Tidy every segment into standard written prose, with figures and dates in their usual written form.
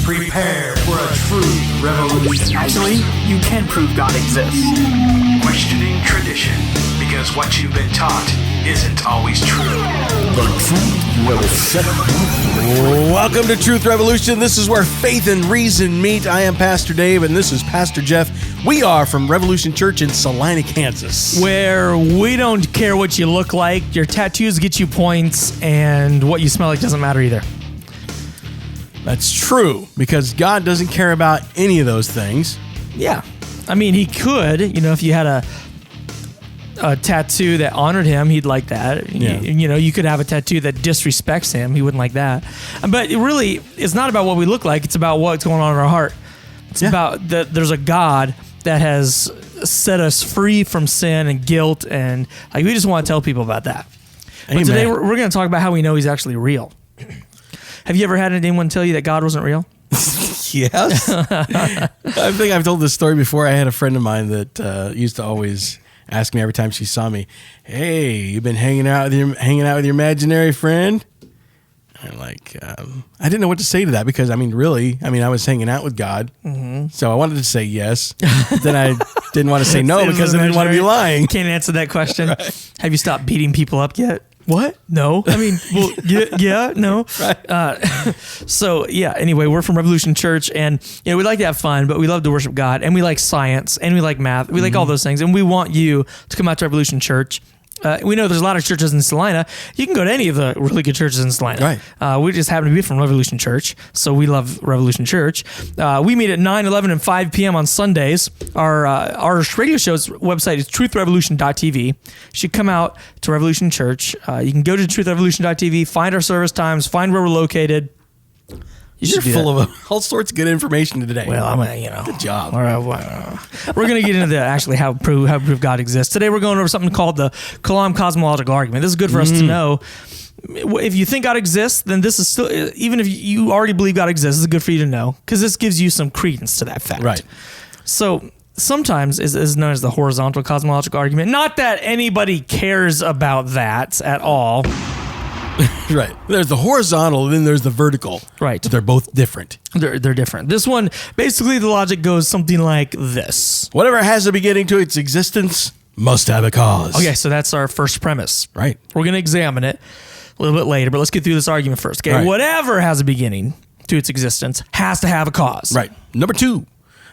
Prepare for a true revolution. Actually, you can prove God exists. Questioning tradition, because what you've been taught isn't always true. The truth will set you. Welcome to Truth Revolution. This is where faith and reason meet. I am Pastor Dave, and this is Pastor Jeff. We are from Revolution Church in Salina, Kansas. Where we don't care what you look like, your tattoos get you points, and what you smell like doesn't matter either. That's true, because God doesn't care about any of those things. Yeah. I mean, he could, if you had a tattoo that honored him, he'd like that. Yeah. You could have a tattoo that disrespects him. He wouldn't like that. But it's not about what we look like. It's about what's going on in our heart. It's about that there's a God that has set us free from sin and guilt. And we just want to tell people about that. Amen. But today we're going to talk about how we know he's actually real. Have you ever had anyone tell you that God wasn't real? Yes. I think I've told this story before. I had a friend of mine that used to always ask me every time she saw me, "Hey, you been hanging out with your imaginary friend?" And I didn't know what to say to that because I was hanging out with God, so I wanted to say yes. Then I didn't want to say no because I didn't want to be lying. Can't answer that question. Right. Have you stopped beating people up yet? What? No. No. Right. Anyway, we're from Revolution Church, and we like to have fun, but we love to worship God, and we like science, and we like math. We like all those things, and we want you to come out to Revolution Church. We know there's a lot of churches in Salina. You can go to any of the really good churches in Salina. Right. We just happen to be from Revolution Church, so we love Revolution Church. We meet at 9, 11, and 5 p.m. on Sundays. Our radio show's website is truthrevolution.tv. You should come out to Revolution Church. You can go to truthrevolution.tv, find our service times, find where we're located. You're full of all sorts of good information today. Well, good job. All right, we're going to get into how prove God exists. Today we're going over something called the Kalam cosmological argument. This is good for us to know. If you think God exists, then this is still, even if you already believe God exists, this is good for you to know because this gives you some credence to that fact. Right. So sometimes is known as the horizontal cosmological argument. Not that anybody cares about that at all. Right. There's the horizontal, and then there's the vertical. Right. But they're both different. They're different. This one, basically the logic goes something like this. Whatever has a beginning to its existence must have a cause. Okay, so that's our first premise. Right. We're going to examine it a little bit later, but let's get through this argument first. Okay, right. Whatever has a beginning to its existence has to have a cause. Right. Number 2,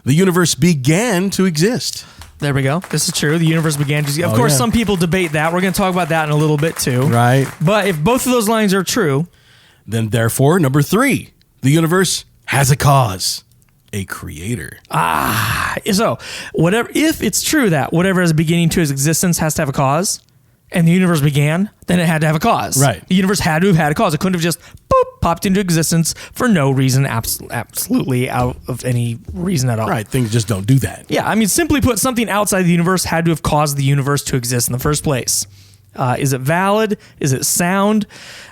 the universe began to exist. There we go. This is true. The universe began to... Of course, some people debate that. We're going to talk about that in a little bit, too. Right. But if both of those lines are true... Then, therefore, number 3, the universe has a cause, a creator. So, if it's true that whatever has a beginning to its existence has to have a cause, and the universe began, then it had to have a cause. Right. The universe had to have had a cause. It couldn't have just popped into existence for no reason, absolutely out of any reason at all. Right. Things just don't do that. Yeah. Simply put, something outside the universe had to have caused the universe to exist in the first place. Is it valid? Is it sound?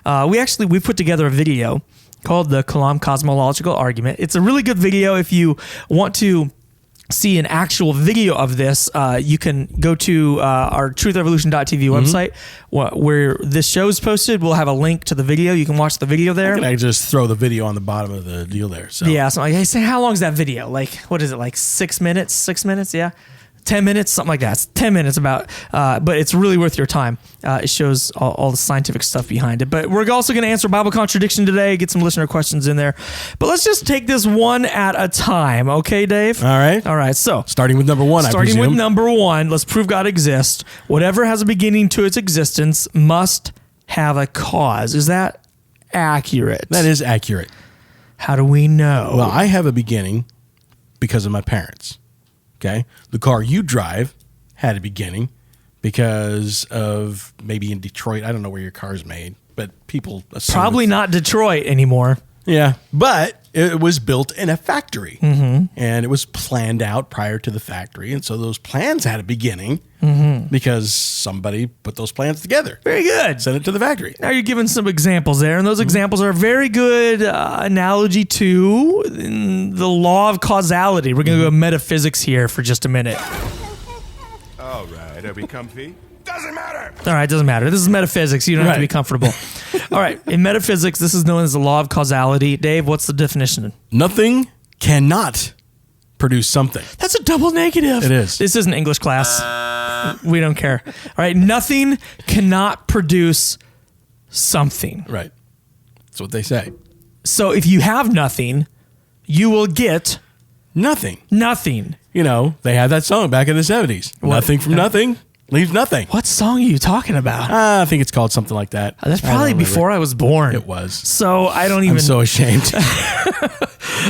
We put together a video called the Kalam cosmological argument. It's a really good video. If you want to see an actual video of this, you can go to our truthrevolution.tv website where this show is posted. We'll have a link to the video. You can watch the video there. I just throw the video on the bottom of the deal there. So. Yeah. So hey, how long is that video? What is it? 6 minutes? 6 minutes? Yeah. 10 minutes, something like that. It's 10 minutes about, but it's really worth your time. It shows all the scientific stuff behind it. But we're also going to answer Bible contradiction today, get some listener questions in there. But let's just take this one at a time. Okay, Dave? All right. So starting with number 1, starting with number 1, let's prove God exists. Whatever has a beginning to its existence must have a cause. Is that accurate? That is accurate. How do we know? Well, I have a beginning because of my parents. Okay. The car you drive had a beginning because of maybe in Detroit. I don't know where your car's made, but people assume probably not Detroit anymore. Yeah. But it was built in a factory and it was planned out prior to the factory. And so those plans had a beginning because somebody put those plans together. Very good. Sent it to the factory. Now you're giving some examples there, and those examples are a very good analogy to the law of causality. We're going to go metaphysics here for just a minute. All right, are we comfy? Doesn't matter. All right, doesn't matter. This is metaphysics. You don't have to be comfortable. All right. In metaphysics, this is known as the law of causality. Dave, what's the definition? Nothing cannot produce something. That's a double negative. It is. This isn't English class. We don't care. All right. Nothing cannot produce something. Right. That's what they say. So if you have nothing, you will get Nothing. nothing. You know, they had that song back in the 70s. What? Nothing from nothing leaves nothing. What song are you talking about? I think it's called something like that. That's I don't probably remember. before I was born. It was. So I don't even. I'm so ashamed.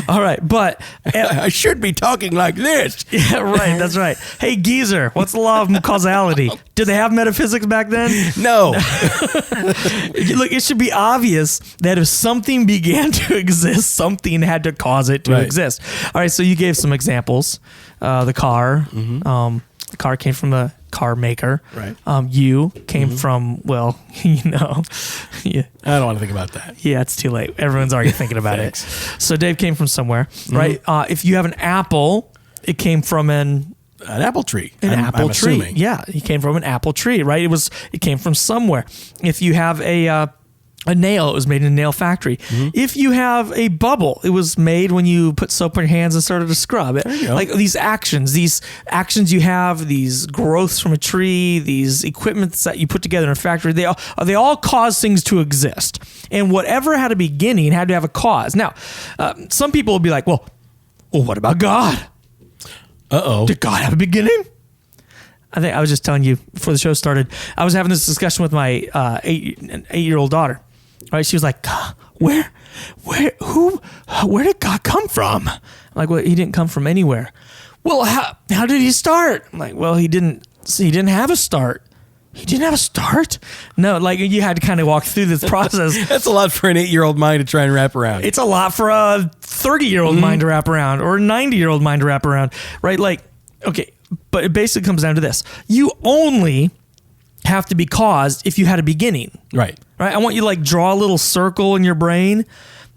All right. But. I should be talking like this. Yeah, right. That's right. Hey, geezer, what's the law of causality? Did they have metaphysics back then? No. Look, it should be obvious that if something began to exist, something had to cause it to Right. exist. All right, so you gave some examples. The car. The car came from a car maker. Right. You came from, well, yeah. I don't want to think about that. Yeah, it's too late. Everyone's already thinking about it. So Dave came from somewhere, right? If you have an apple, it came from an apple tree. An apple I'm tree. assuming. Yeah, he came from an apple tree, right? It came from somewhere. If you have a nail, it was made in a nail factory. If you have a bubble, it was made when you put soap on your hands and started to scrub it. There you go. Like these actions you have, these growths from a tree, these equipments that you put together in a factory, they all cause things to exist. And whatever had a beginning had to have a cause. Now, some people will be like, well, what about God? Uh-oh. Did God have a beginning? I think I was just telling you before the show started, I was having this discussion with my 8-year-old daughter. Right? She was like, where did God come from? I'm like, well, he didn't come from anywhere. Well, how did he start? I'm like, well, he didn't have a start. He didn't have a start? No, like you had to kind of walk through this process. That's a lot for an 8-year-old mind to try and wrap around. It's a lot for a 30-year-old mind to wrap around or a 90-year-old mind to wrap around, right? Like, okay, but it basically comes down to this. You only have to be caused if you had a beginning. Right. Right? I want you to like draw a little circle in your brain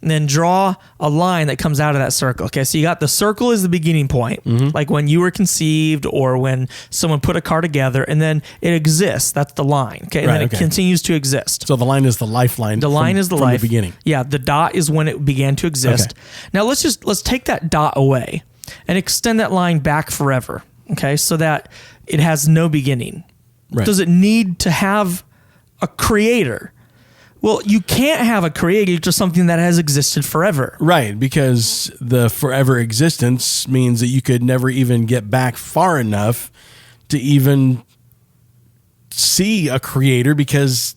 and then draw a line that comes out of that circle. Okay, so you got the circle is the beginning point, like when you were conceived or when someone put a car together, and then it exists. That's the line. Okay, and Right, then it okay. continues to exist. So the line is the lifeline. The line is the from life. the beginning. Yeah, the dot is when it began to exist. Okay. Now let's take that dot away and extend that line back forever. Okay, so that it has no beginning. Right. Does it need to have a creator? Well, you can't have a creator to something that has existed forever. Right, because the forever existence means that you could never even get back far enough to even see a creator because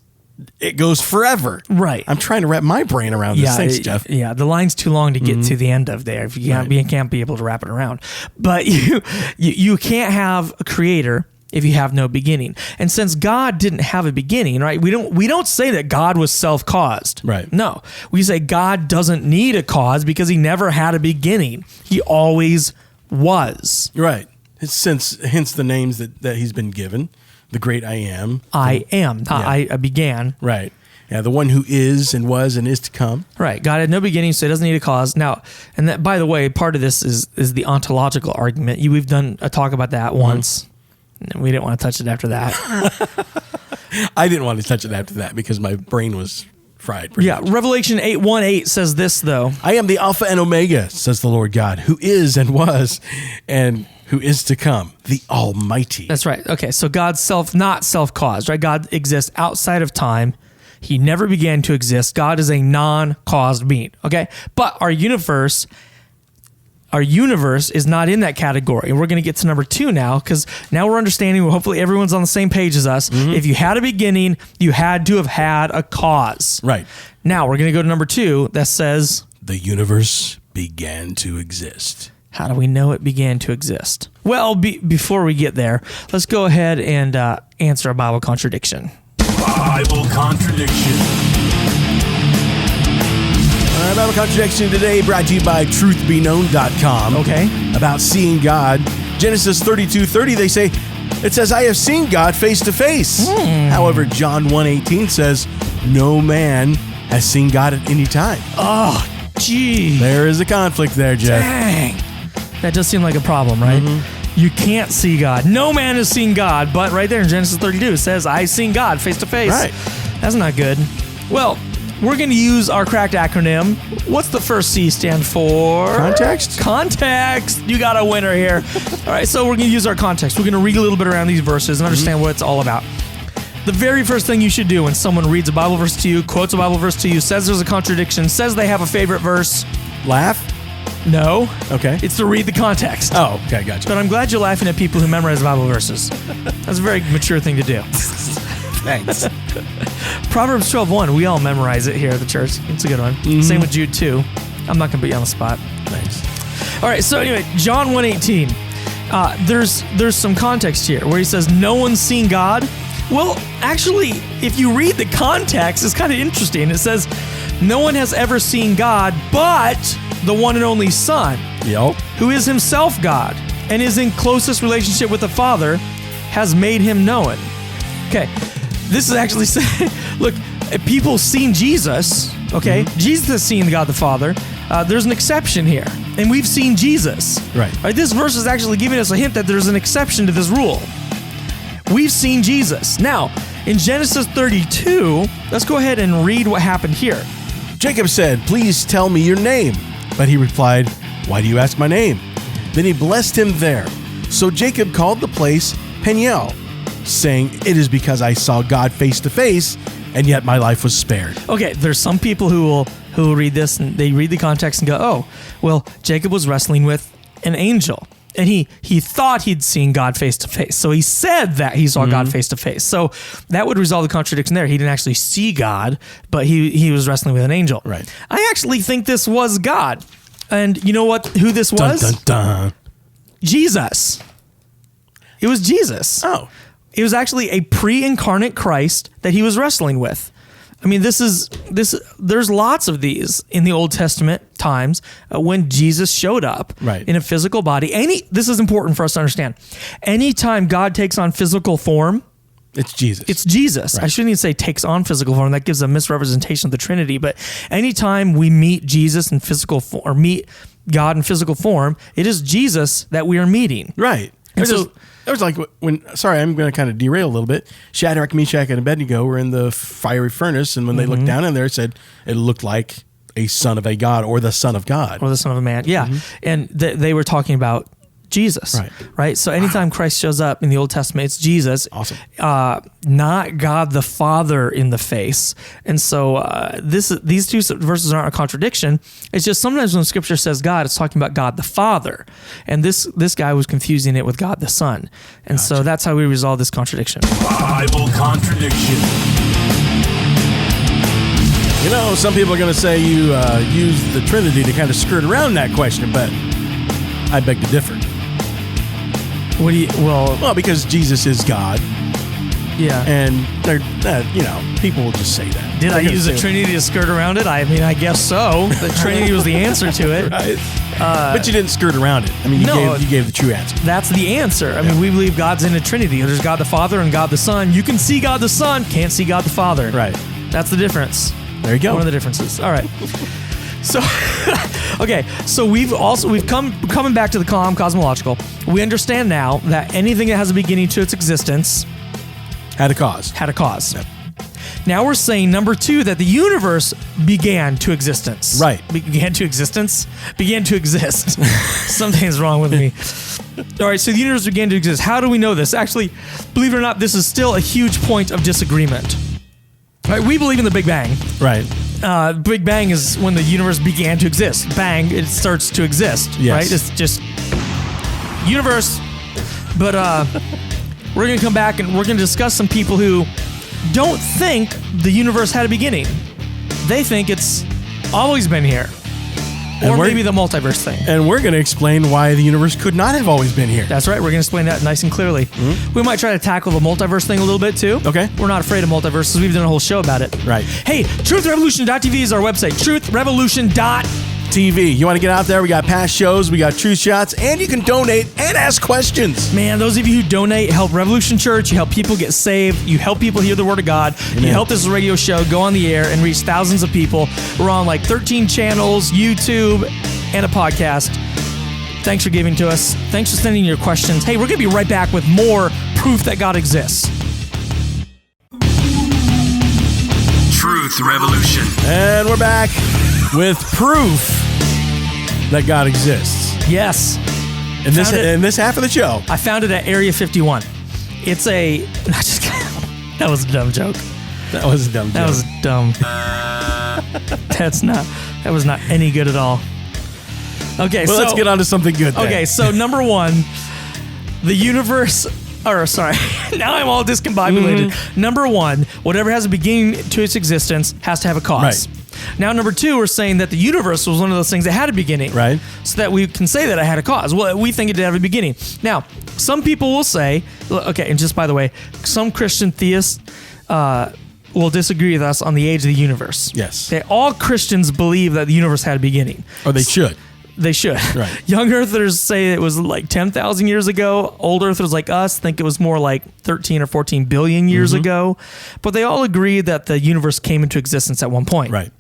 it goes forever. Right. I'm trying to wrap my brain around this. Thanks, Jeff. Yeah, the line's too long to get to the end of there. If you can't be able to wrap it around. But you can't have a creator if you have no beginning. And since God didn't have a beginning, right? We don't say that God was self-caused. Right. No. We say God doesn't need a cause because he never had a beginning. He always was. Right. Hence the names that he's been given. The great I am. I am. Not Yeah. I began. Right. Yeah, the one who is and was and is to come. Right. God had no beginning, so he doesn't need a cause. Now, and that, by the way, part of this is the ontological argument. We've done a talk about that once. We didn't want to touch it after that. I didn't want to touch it after that because my brain was fried. pretty Yeah. much. Revelation 8:1-8 says this, though. I am the Alpha and Omega, says the Lord God, who is and was and who is to come, the Almighty. That's right. Okay. So God's not self-caused, right? God exists outside of time. He never began to exist. God is a non-caused being. Okay. But our universe is not in that category. And we're going to get to number 2 now, because now we're understanding, hopefully everyone's on the same page as us. If you had a beginning, you had to have had a cause. Right. Now we're going to go to number 2 that says, The universe began to exist. how do we know it began to exist? Well, before we get there, let's go ahead and answer a Bible contradiction. Bible contradiction. Bible contradiction today brought to you by truthbeknown.com. Okay. About seeing God. Genesis 32:30, they say, it says, I have seen God face to face. However, John 1:18 says, no man has seen God at any time. Oh, gee. There is a conflict there, Jeff. Dang. That does seem like a problem, right? You can't see God. No man has seen God, but right there in Genesis 32, it says, I seen God face to face. Right. That's not good. Well, we're going to use our cracked acronym. What's the first C stand for? Context? Context. You got a winner here. All right, so we're going to use our context. We're going to read a little bit around these verses and understand what it's all about. The very first thing you should do when someone reads a Bible verse to you, quotes a Bible verse to you, says there's a contradiction, says they have a favorite verse, Laugh? no. Okay. It's to read the context. Oh, okay, gotcha. But I'm glad you're laughing at people who memorize Bible verses. That's a very mature thing to do. Thanks. Proverbs 12:1. We all memorize it here at the church. It's a good one. Same with Jude 2. I'm not going to put you on the spot. Thanks. All right, so anyway, John 1:18. There's some context here where he says, no one's seen God. Well, actually, if you read the context, it's kind of interesting. It says, no one has ever seen God but the one and only Son, Yep. who is himself God and is in closest relationship with the Father, has made him known. Okay, this is actually saying, look, people seen Jesus, okay? Jesus has seen God the Father. There's an exception here, and we've seen Jesus. Right. This verse is actually giving us a hint that there's an exception to this rule. We've seen Jesus. Now, in Genesis 32, let's go ahead and read what happened here. Jacob said, "Please tell me your name." But he replied, "Why do you ask my name?" Then he blessed him there. So Jacob called the place Peniel, saying, "It is because I saw God face to face, and yet my life was spared." Okay, there's some people who will read this and they read the context and go, oh, well, Jacob was wrestling with an angel. And he thought he'd seen God face to face. So he said that he saw God face to face. So that would resolve the contradiction there. He didn't actually see God, but he was wrestling with an angel. Right. I actually think this was God. And you know who this was? Dun, dun, dun. Jesus. It was Jesus. Oh. It was actually a pre-incarnate Christ that he was wrestling with. I mean, there's lots of these in the Old Testament times when Jesus showed up in a physical body. This is important for us to understand. Anytime God takes on physical form, it's Jesus. It's Jesus. Right. I shouldn't even say takes on physical form. That gives a misrepresentation of the Trinity. But anytime we meet Jesus in physical form, or meet God in physical form, it is Jesus that we are meeting. Right. And It was like when, sorry, I'm going to kind of derail a little bit. Shadrach, Meshach, and Abednego were in the fiery furnace, and when they looked down in there, it said it looked like a son of a God or the son of God. Or the son of a man, yeah. And they were talking about Jesus, right? So anytime Christ shows up in the Old Testament, it's Jesus. Awesome. Not God the Father in the face. And so these two verses aren't a contradiction. It's just sometimes when Scripture says God, it's talking about God the Father. And this guy was confusing it with God the Son. And so that's how we resolve this contradiction. Bible contradiction. You know, some people are going to say you use the Trinity to kind of skirt around that question, but I beg to differ. What do you, Well, because Jesus is God, yeah. and they're, people will just say that. Did I use the Trinity to skirt around it? I mean, I guess so. The Trinity was the answer to it. Right. But you didn't skirt around it. I mean, you gave the true answer. That's the answer. I mean, we believe God's in a Trinity. There's God the Father and God the Son. You can see God the Son, can't see God the Father. Right. That's the difference. There you go. One of the differences. All right. So, okay. So coming back to the cosmological. We understand now that anything that has a beginning to its existence had a cause. Yep. Now we're saying number 2 that the universe began to existence. Right. Began to exist. Something's wrong with me. All right. So the universe began to exist. How do we know this? Actually, believe it or not, this is still a huge point of disagreement. Right, we believe in the Big Bang. Right. Big Bang is when the universe began to exist. Bang, it starts to exist. Yes. Right? It's just universe. But we're going to come back and we're going to discuss some people who don't think the universe had a beginning. They think it's always been here. Or maybe the multiverse thing. And we're going to explain why the universe could not have always been here. That's right. We're going to explain that nice and clearly. Mm-hmm. We might try to tackle the multiverse thing a little bit too. Okay. We're not afraid of multiverses. We've done a whole show about it. Right. Hey, truthrevolution.tv is our website. Truthrevolution.tv. You want to get out there? We got past shows, we got truth shots, and you can donate and ask questions. Man, those of you who donate help Revolution Church. You help people get saved. You help people hear the Word of God. Amen. You help this radio show go on the air and reach thousands of people. We're on like 13 channels, YouTube, and a podcast. Thanks for giving to us. Thanks for sending your questions. Hey, we're going to be right back with more proof that God exists. Truth Truth Revolution. And we're back with proof that God exists. Yes. In this, Found it. in this half of the show. I found it at Area 51. It's a... Not just that was a dumb joke. That was a dumb joke. That was dumb. That was not any good at all. Okay, Well, so let's get on to something good then. Okay, so number one, the universe. Or sorry, now I'm all discombobulated. Number one, whatever has a beginning to its existence has to have a cause. Right. Now, number two, we're saying that the universe was one of those things that had a beginning. Right. So that we can say that it had a cause. Well, we think it did have a beginning. Now, some people will say, okay, and just by the way, some Christian theists will disagree with us on the age of the universe. Yes. Okay, all Christians believe that the universe had a beginning. Or they should. They should. Right. Young Earthers say it was like 10,000 years ago. Old Earthers like us think it was more like 13 or 14 billion years ago. But they all agree that the universe came into existence at one point. Right.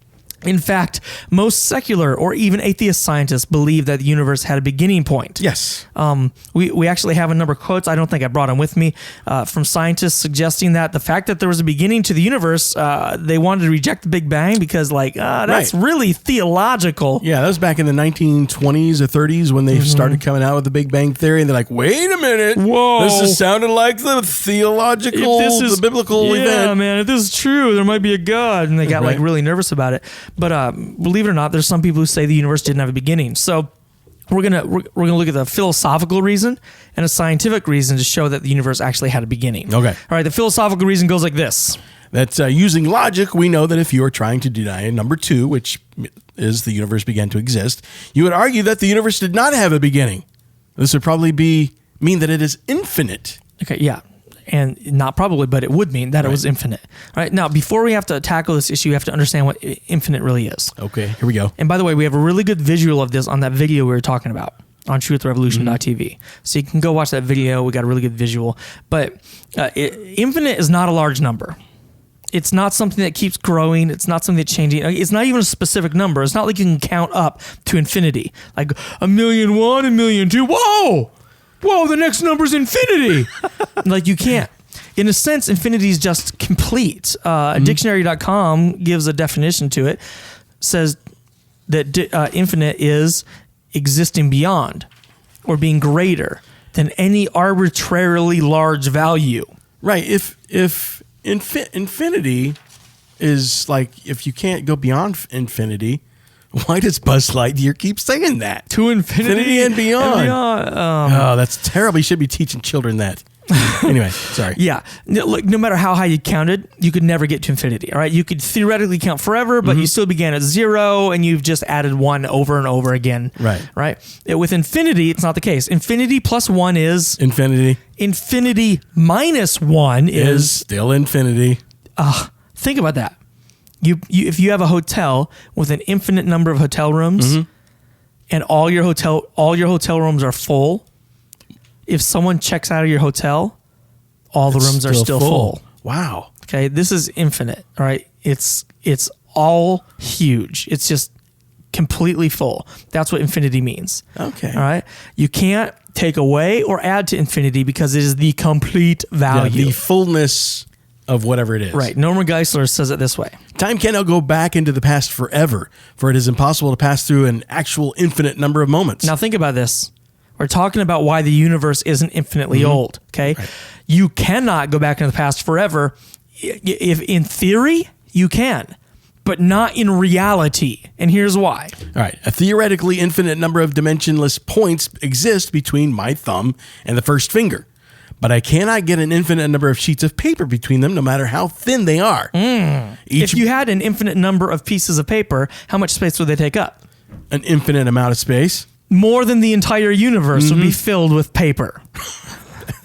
In fact, most secular or even atheist scientists believe that the universe had a beginning point. Yes. We actually have a number of quotes. I don't think I brought them with me from scientists suggesting that the fact that there was a beginning to the universe, they wanted to reject the Big Bang because that's Right. really theological. Yeah, that was back in the 1920s or 30s when they started coming out with the Big Bang Theory, and they're like, wait a minute. Whoa. This is sounding like the theological, the biblical yeah, event. man, if this is true, there might be a God. And they got like Right. really nervous about it. But believe it or not, there's some people who say the universe didn't have a beginning. So we're gonna look at the philosophical reason and a scientific reason to show that the universe actually had a beginning. Okay. All right. The philosophical reason goes like this. That's using logic, we know that if you are trying to deny number two, which is the universe began to exist, you would argue that the universe did not have a beginning. This would probably mean that it is infinite. Okay. Yeah. And not probably, but it would mean that it was infinite. All right. Now, before we have to tackle this issue, you have to understand what infinite really is. Okay, here we go. And by the way, we have a really good visual of this on that video we were talking about on truthrevolution.tv. So you can go watch that video. We got a really good visual. But infinite is not a large number. It's not something that keeps growing. It's not something that's changing. It's not even a specific number. It's not like you can count up to infinity. Like 1,000,001, 1,000,002. Whoa! Whoa, the next number's infinity. Like you can't. In a sense, infinity is just complete. Dictionary.com gives a definition to it. Says that infinite is existing beyond or being greater than any arbitrarily large value. Right. If infinity is like, if you can't go beyond infinity, why does Buzz Lightyear keep saying that? To infinity and beyond. Oh, that's terrible. You should be teaching children that. Anyway, sorry. Yeah. Look, no matter how high you counted, you could never get to infinity. All right. You could theoretically count forever, but you still began at zero and you've just added one over and over again. Right. Right. With infinity, it's not the case. Infinity plus one is Infinity infinity minus one is still infinity. Think about that. If you have a hotel with an infinite number of hotel rooms and all your hotel rooms are full, if someone checks out of your hotel, all the rooms are still full. Wow. Okay, this is infinite, all right? It's all huge. It's just completely full. That's what infinity means. Okay. All right? You can't take away or add to infinity because it is the complete Yeah, value. the fullness of whatever it is. Right. Norman Geisler says it this way. Time cannot go back into the past forever, for it is impossible to pass through an actual infinite number of moments. Now think about this. We're talking about why the universe isn't infinitely old, okay? Right. You cannot go back into the past forever. If in theory, you can, but not in reality. And here's why. All right. A theoretically infinite number of dimensionless points exist between my thumb and the first finger, but I cannot get an infinite number of sheets of paper between them, no matter how thin they are. If you had an infinite number of pieces of paper, how much space would they take up? An infinite amount of space. More than the entire universe would be filled with paper.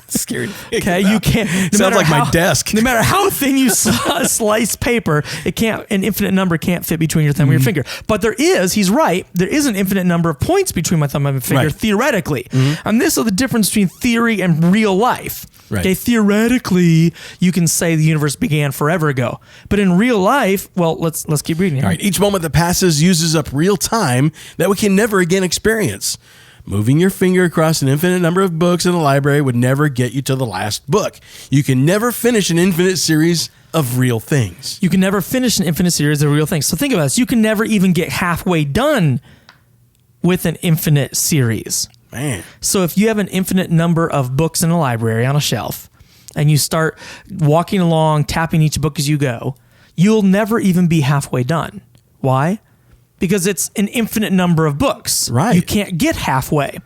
Scary. Okay, you can't. Sounds matter like my desk. No matter how thin you slice paper, an infinite number can't fit between your thumb and your finger. But there is. He's right. There is an infinite number of points between my thumb and my finger, Right. theoretically. And this is the difference between theory and real life. Right. Okay, theoretically, you can say the universe began forever ago, but in real life, well, let's keep reading here. All right. Each moment that passes uses up real time that we can never again experience. Moving your finger across an infinite number of books in a library would never get you to the last book. You can never finish an infinite series of real things. You can never finish an infinite series of real things. So think about this. You can never even get halfway done with an infinite series. Man. So if you have an infinite number of books in a library on a shelf and you start walking along, tapping each book as you go, you'll never even be halfway done. Why? Because it's an infinite number of books. Right. You can't get halfway.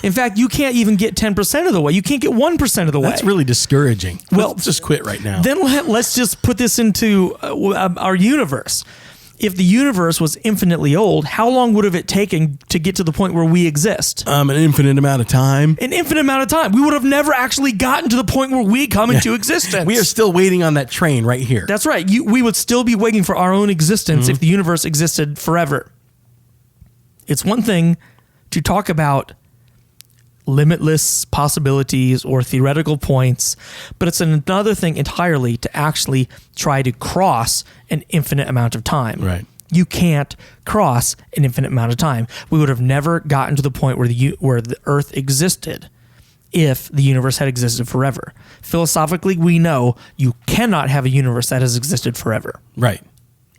In fact, you can't even get 10% of the way. You can't get 1% of the way. That's really discouraging. Well, let's just quit right now. Then let's just put this into our universe. If the universe was infinitely old, how long would have it taken to get to the point where we exist? An infinite amount of time. An infinite amount of time. We would have never actually gotten to the point where we come into existence. We are still waiting on that train right here. That's right. We would still be waiting for our own existence if the universe existed forever. It's one thing to talk about limitless possibilities or theoretical points, but it's another thing entirely to actually try to cross an infinite amount of time. Right. You can't cross an infinite amount of time. We would have never gotten to the point where the Earth existed if the universe had existed forever. Philosophically, we know you cannot have a universe that has existed forever. Right.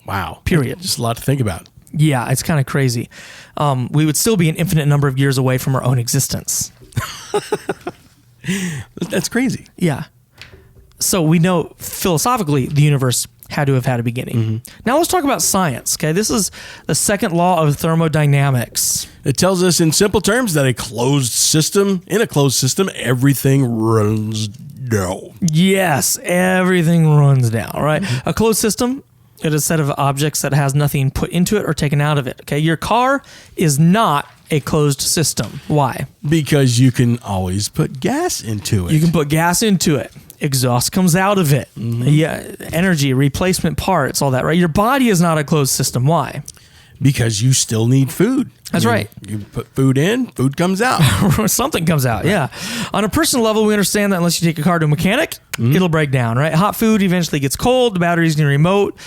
Wow. Period. Just a lot to think about. Yeah, it's kind of crazy. We would still be an infinite number of years away from our own existence. That's crazy. Yeah. So we know philosophically the universe had to have had a beginning. Now let's talk about science. Okay, this is the second law of thermodynamics. It tells us in simple terms that in a closed system, everything runs down. Yes, everything runs down, right? A closed system, it is a set of objects that has nothing put into it or taken out of it. Okay, your car is not a closed system. Why? Because you can always put gas into it. You can put gas into it. Exhaust comes out of it. Yeah, energy, replacement parts, all that, right? Your body is not a closed system. Why? Because you still need food. That's right. You put food in, food comes out. Something comes out, yeah. On a personal level, we understand that unless you take a car to a mechanic, it'll break down, right? Hot food eventually gets cold. The battery's going to remote.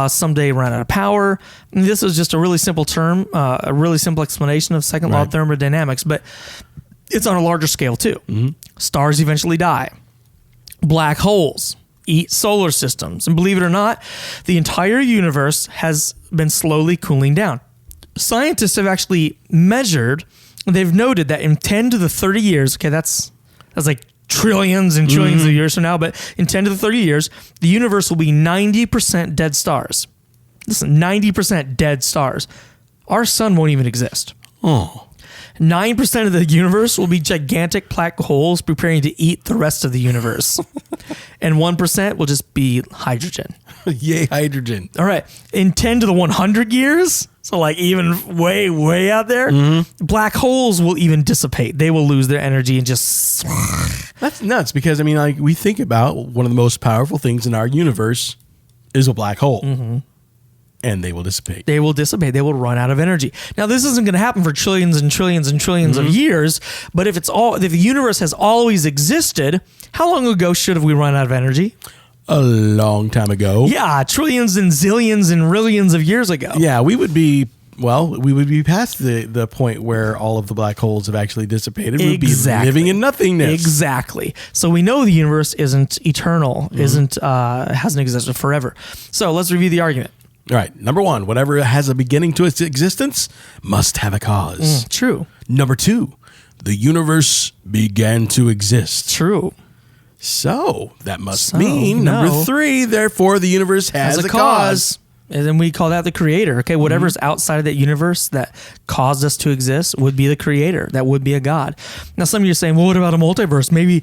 Someday run out of power. And this is just a really simple term, a really simple explanation of second law of thermodynamics, but it's on a larger scale too. Stars eventually die. Black holes eat solar systems. And believe it or not, the entire universe has been slowly cooling down. Scientists have actually measured, they've noted that in 10 to the 30 years, okay, that's like trillions and trillions of years from now, but in 10 to the 30 years, the universe will be 90% dead stars. Listen, 90% dead stars. Our sun won't even exist. Oh. 9% of the universe will be gigantic black holes preparing to eat the rest of the universe. And 1% will just be hydrogen. Yay, hydrogen. All right. In 10 to the 100 years, so like even way, way out there, black holes will even dissipate. They will lose their energy and just... That's nuts because, I mean, like we think about one of the most powerful things in our universe is a black hole. And they will dissipate. They will dissipate. They will run out of energy. Now, this isn't going to happen for trillions and trillions and trillions of years, but if the universe has always existed, how long ago should have we run out of energy? A long time ago. Yeah, trillions and zillions and rillions of years ago. Yeah, we would be past the point where all of the black holes have actually dissipated. We'd be living in nothingness. Exactly. So we know the universe isn't eternal, hasn't existed forever. So let's review the argument. All right. Number one, whatever has a beginning to its existence must have a cause. True. Number two, the universe began to exist. True. So that must mean number three, therefore the universe has a cause. And then we call that the creator. Okay, whatever's outside of that universe that caused us to exist would be the creator. That would be a god. Now some of you are saying, well, what about a multiverse? Maybe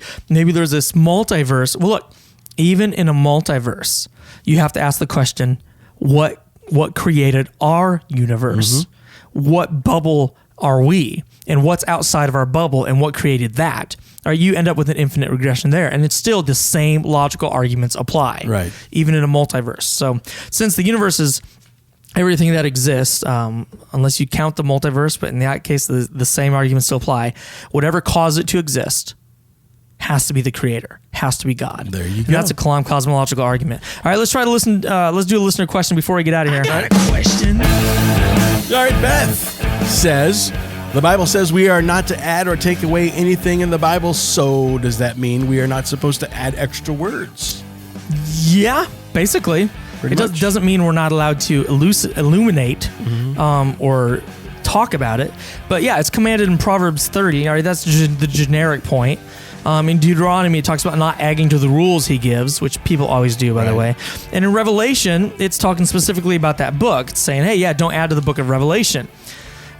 there's this multiverse. Well, look, even in a multiverse, you have to ask the question, what created our universe? What bubble are we? And what's outside of our bubble and what created that? Or you end up with an infinite regression there. And it's still the same logical arguments apply. Right. Even in a multiverse. So since the universe is everything that exists, unless you count the multiverse, but in that case, the same arguments still apply. Whatever caused it to exist has to be the creator, has to be God. There you go. And that's a Kalam cosmological argument. All right, let's try to listen. Let's do a listener question before we get out of here. Got a question. All right, Beth says, the Bible says we are not to add or take away anything in the Bible. So does that mean we are not supposed to add extra words? Yeah, Basically, Pretty it much. doesn't mean we're not allowed to illuminate or talk about it. But yeah, it's commanded in Proverbs 30. All right, that's the generic point. In Deuteronomy, it talks about not adding to the rules he gives, which people always do, by the way. And in Revelation, it's talking specifically about that book. It's saying, hey, yeah, don't add to the book of Revelation.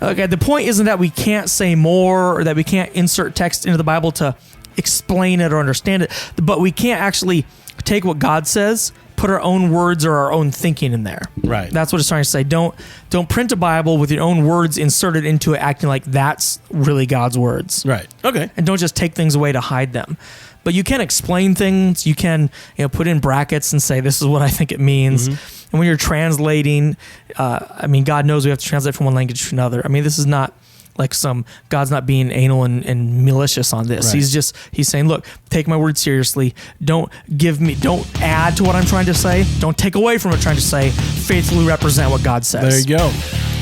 Okay, the point isn't that we can't say more or that we can't insert text into the Bible to explain it or understand it, but we can't actually take what God says, put our own words or our own thinking in there. Right. That's what it's trying to say. Don't print a Bible with your own words inserted into it, acting like that's really God's words. Right. Okay. And don't just take things away to hide them. But you can explain things. You can, put in brackets and say, this is what I think it means. And when you're translating, God knows we have to translate from one language to another. This is not like God's not being anal and malicious on this. Right. He's saying, look, take my word seriously. Don't add to what I'm trying to say. Don't take away from what I'm trying to say. Faithfully represent what God says. There you go.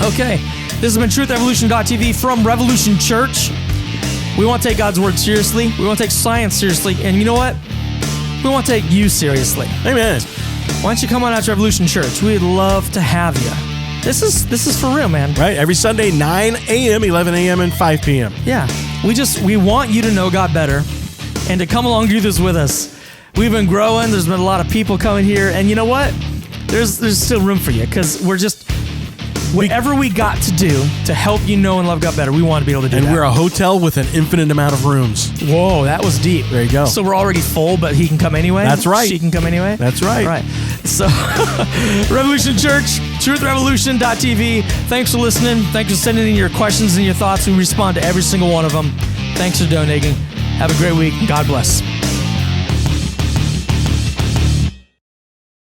Okay. This has been TruthRevolution.tv from Revolution Church. We want to take God's word seriously. We want to take science seriously. And you know what? We want to take you seriously. Amen. Why don't you come on out to Revolution Church? We'd love to have you. This is for real, man. Right. Every Sunday, 9 a.m., 11 a.m., and 5 p.m. Yeah. We want you to know God better and to come along and do this with us. We've been growing. There's been a lot of people coming here. And you know what? There's still room for you because we're just... Whatever we got to do to help you know and love God better, we want to be able to do that. And we're a hotel with an infinite amount of rooms. Whoa, that was deep. There you go. So we're already full, but he can come anyway? That's right. She can come anyway? That's right. Right. So, Revolution Church, TruthRevolution.tv. Thanks for listening. Thanks for sending in your questions and your thoughts. We respond to every single one of them. Thanks for donating. Have a great week. God bless.